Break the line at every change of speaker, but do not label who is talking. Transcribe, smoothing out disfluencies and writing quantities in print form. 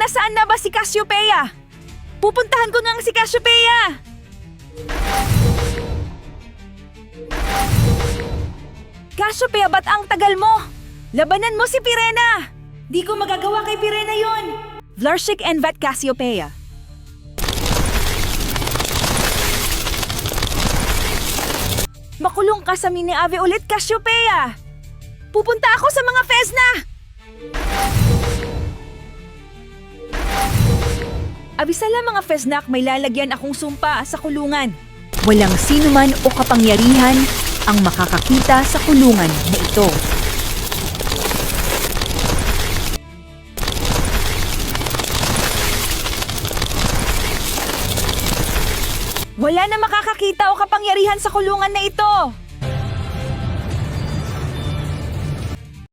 Nasaan na ba si Cassiopeia? Pupuntahan ko nga si Cassiopeia! Cassiopeia, ba't ang tagal mo? Labanan mo si Pirena! Di ko magagawa kay Pirena yon! Vlarsik and Vat Cassiopeia. Makulong ka sa mini-ave ulit, Cassiopeia! Pupunta ako sa mga Fesna! Abisala mga Fesnak, may lalagyan akong sumpa sa kulungan.
Walang sinuman o kapangyarihan ang makakakita sa kulungan na ito.
Wala na makakakita o kapangyarihan sa kulungan na ito!